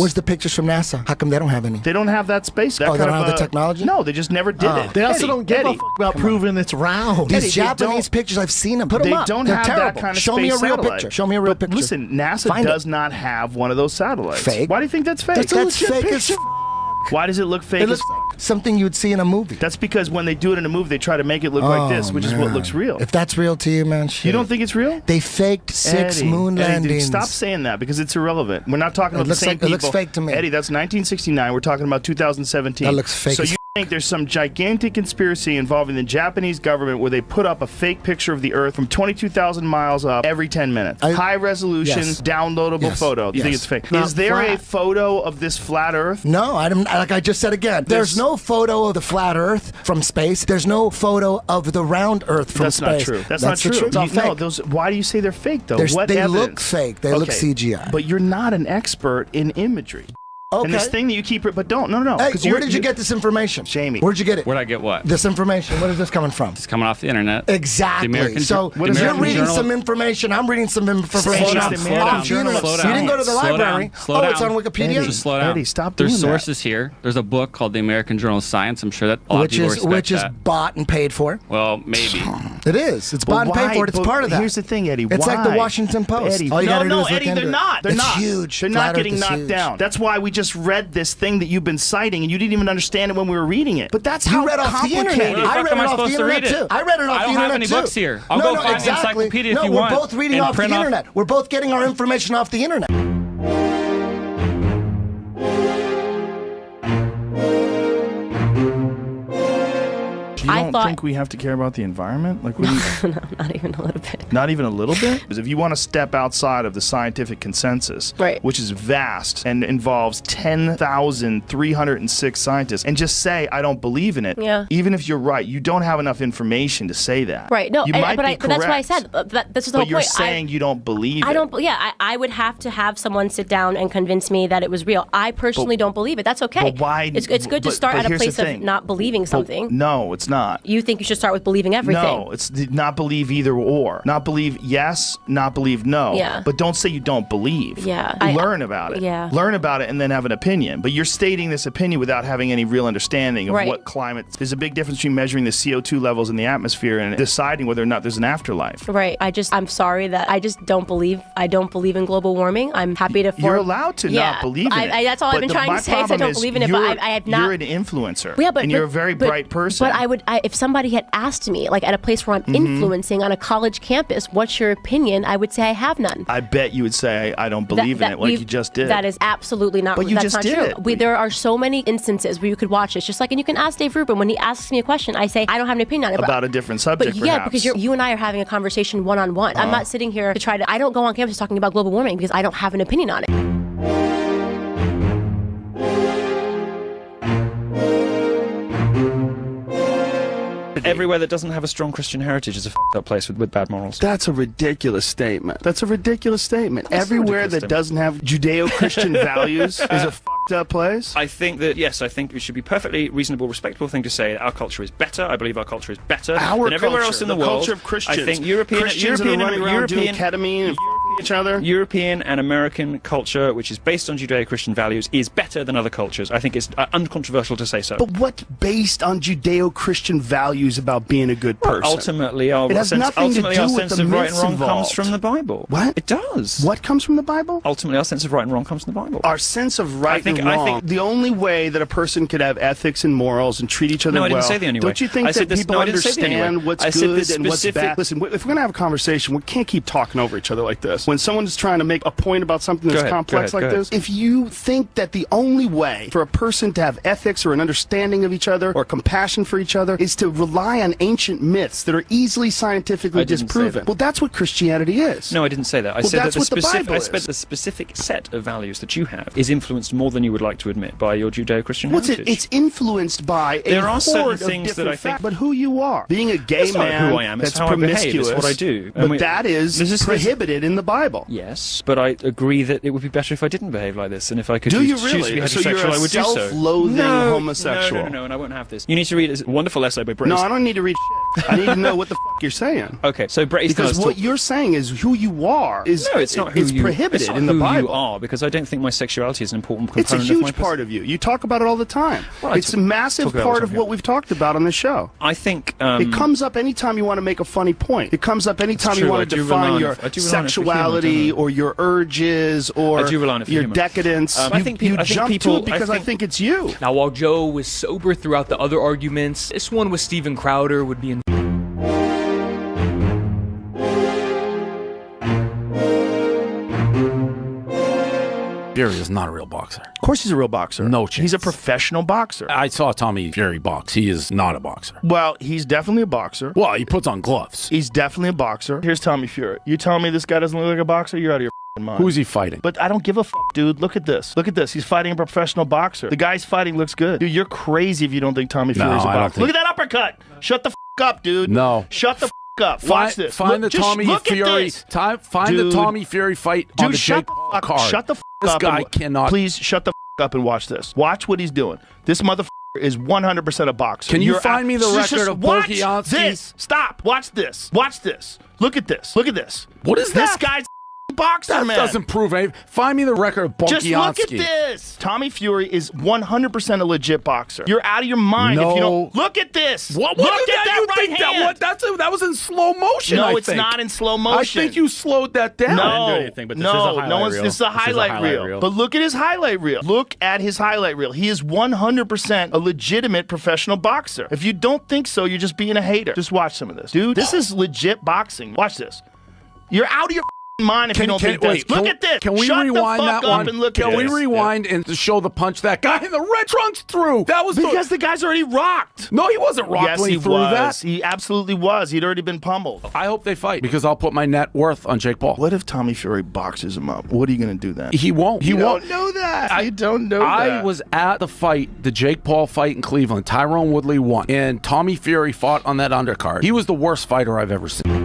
Where's the pictures from NASA? How come they don't have any? They don't have that space. That they don't have the technology? No, they just never did it. They also don't give a f about proving it's round. These Japanese pictures, I've seen them. Put them up. They don't They're have terrible. that kind of Show me a real satellite. picture. Show me a real picture. Listen, NASA does not have one of those satellites. Fake. Why do you think that's fake? That's fake as f. Why does it look fake? It looks like something you'd see in a movie. That's because when they do it in a movie, they try to make it look like this, which is what looks real. If that's real to you, man, shit. You don't think it's real? They faked 6 moon landings. Stop saying that because it's irrelevant. We're not talking about the same people. It looks fake to me. Eddie, that's 1969. We're talking about 2017. That looks fake. So you think there's some gigantic conspiracy involving the Japanese government where they put up a fake picture of the Earth from 22,000 miles up every 10 minutes. High resolution, downloadable photo. You think it's fake? Is there a photo of this flat Earth? No, like I just said again. There's no photo of the flat Earth from space. There's no photo of the round Earth from space. That's not true. That's not true. It's all fake. No, why do you say they're fake, though? They look fake. They look CGI. But you're not an expert in imagery. Okay. And this thing that you keep, but don't, no. Hey, where did you get this information? Jamie. Where'd you get it? Where'd I get what? This information. Where is this coming from? It's coming off the internet. Exactly. So you're reading some information. I'm reading some information off the internet. You didn't go to the library. It's on Wikipedia? Just slow down. Eddie, stop doing There's that. sources here. There's a book called The American Journal of Science. I'm sure that a lot of people respect Which is that. bought and paid for. Well, maybe. It is. It's bought and paid for. It's part of that. Here's the thing, Eddie. It's like the Washington Post. Eddie, All you gotta do is look Eddie, into they're it. not. They're It's not. huge. They're Flat not Earth getting is knocked huge. down. That's why we just read this thing that you've been citing, and you didn't even understand it when we were reading it. But that's how You read off the internet. Where the I fuck read am it I off the supposed to read internet it? too. I read it off I the don't have internet any too. books here. I'll go find the encyclopedia if you want. No, we're both reading and off the print off- internet. We're both getting our information off the internet. You don't think we have to care about the environment? Like, No, not even a little bit. Not even a little bit? Because if you want to step outside of the scientific consensus, which is vast and involves 10,306 scientists, and just say, I don't believe in it, even if you're right, you don't have enough information to say that. Right. No, you might be correct, but that's why I said, that's the whole but you're point. saying you don't believe it. I would have to have someone sit down and convince me that it was real. I personally don't believe it. That's okay. But why? It's good to start at a place of not believing something. No, it's not. You think you should start with believing everything. No, it's not believe either or. Not believe yes, not believe no. Yeah. But don't say you don't believe. Yeah. Learn about it. Yeah. Learn about it and then have an opinion. But you're stating this opinion without having any real understanding of what climate. There's a big difference between measuring the CO2 levels in the atmosphere and deciding whether or not there's an afterlife. Right. I'm sorry that I just don't believe. I don't believe in global warming. I'm happy to. You're allowed to not believe in it. That's all I've been trying to say. Is I don't believe in it, but I have not. You're an influencer. Yeah, and you're a very bright person. But if somebody had asked me, like at a place where I'm influencing on a college campus, what's your opinion? I would say I have none. I bet you would say I don't believe in it, like you just did. That is absolutely not. But you that's just not did true. it. There are so many instances where you could watch this, just like, and you can ask Dave Rubin when he asks me a question. I say I don't have an opinion on it. About a different subject, but yeah, because you and I are having a conversation one-on-one. I'm not sitting here to try to. I don't go on campus talking about global warming because I don't have an opinion on it. Everywhere that doesn't have a strong Christian heritage is a f***ed up place with bad morals. That's a ridiculous statement. That's a ridiculous statement. Everywhere that doesn't have Judeo-Christian values is a f***ed up place? I think that, yes, I think it should be perfectly reasonable, respectable thing to say that our culture is better. I believe our culture is better than everywhere else in the world. Culture of Christians. I think European ketamine and each other. European and American culture, which is based on Judeo-Christian values, is better than other cultures. I think it's uncontroversial to say so. But what's based on Judeo-Christian values about being a good person? Ultimately, our sense of right and wrong comes from the Bible. What? It does. What comes from the Bible? Ultimately, our sense of right and wrong comes from the Bible. Our sense of right and wrong. The only way that a person could have ethics and morals and treat each other well. No, I didn't say the only way. Don't you think that people understand what's good and what's bad? Listen, if we're going to have a conversation, we can't keep talking over each other like this. When someone's trying to make a point about something that's complex like this, if you think that the only way for a person to have ethics or an understanding of each other or compassion for each other is to rely on ancient myths that are easily scientifically disproven, well, that's what Christianity is. No, I didn't say that. I said that the specific set of values that you have is influenced more than you would like to admit by your Judeo-Christian heritage. It's influenced by there are certain things that I think, but who you are, being a gay man, who I am. that's how promiscuous, I behave. It's what I do. But that is prohibited in the Bible. Yes, but I agree that it would be better if I didn't behave like this, and if I could choose to be heterosexual, so you're a I would do so. self-loathing homosexual. No, and I won't have this. You need to read a wonderful essay by Britain. No, I don't need to read shit. I need to know what the you're saying. Okay, so Brett Easton because what you're saying is who you are is no, it's not who it's prohibited in the Bible. You are, because I don't think my sexuality is an important It's component. a huge part of you. You talk about it all the time. Well, it's a massive part of what we've talked about on the show. I think it comes up anytime you want to make a funny point. It comes up anytime you want to define your sexuality or your urges or your decadence. I think you jump to it because I think it's you. Now, while Joe was sober throughout the other arguments, this one with Steven Crowder would be in. Fury is not a real boxer. Of course he's a real boxer. No chance. He's a professional boxer. I saw Tommy Fury box. He is not a boxer. Well, he's definitely a boxer. Well, he puts on gloves. He's definitely a boxer. Here's Tommy Fury. You telling me this guy doesn't look like a boxer? You're out of your mind. Who's he fighting? But I don't give a dude. Look at this. Look at this. He's fighting a professional boxer. The guy's fighting looks good. Dude, you're crazy if you don't think Tommy Fury's a boxer. Look at that uppercut. Shut the up, dude. No. Shut the up. Watch this. Find the Tommy Fury. Find the Tommy Fury fight on the Jake Paul card. Shut the this up. This guy cannot. Please shut the up and watch this. Watch what he's doing. This motherfucker is 100% a boxer. Can you find me the record of Bokianski? This. Stop. Watch this. Watch this. Look at this. Look at this. What is that? This guy's boxer, that man. Doesn't prove anything. Find me the record of Bokianski. Just look at this. Tommy Fury is 100% a legit boxer. You're out of your mind if you don't. Look at this. What look at that right hand. That was in slow motion. No, it's not in slow motion. I think you slowed that down. No, I didn't do anything, but this is a highlight reel. This is a highlight reel. But look at his highlight reel. Look at his highlight reel. He is 100% a legitimate professional boxer. If you don't think so, you're just being a hater. Just watch some of this. Dude, this is legit boxing. Watch this. You're out of your mind if you don't think this. Look at this. Can we rewind that one? Can we rewind and show the punch that guy in the red trunks threw? That was because the guy's already rocked. No, he wasn't rocked when he threw that. He absolutely was. He'd already been pummeled. I hope they fight because I'll put my net worth on Jake Paul. What if Tommy Fury boxes him up? What are you going to do then? He won't. He won't. You don't know that. I don't know that. I was at the fight, the Jake Paul fight in Cleveland. Tyrone Woodley won, and Tommy Fury fought on that undercard. He was the worst fighter I've ever seen.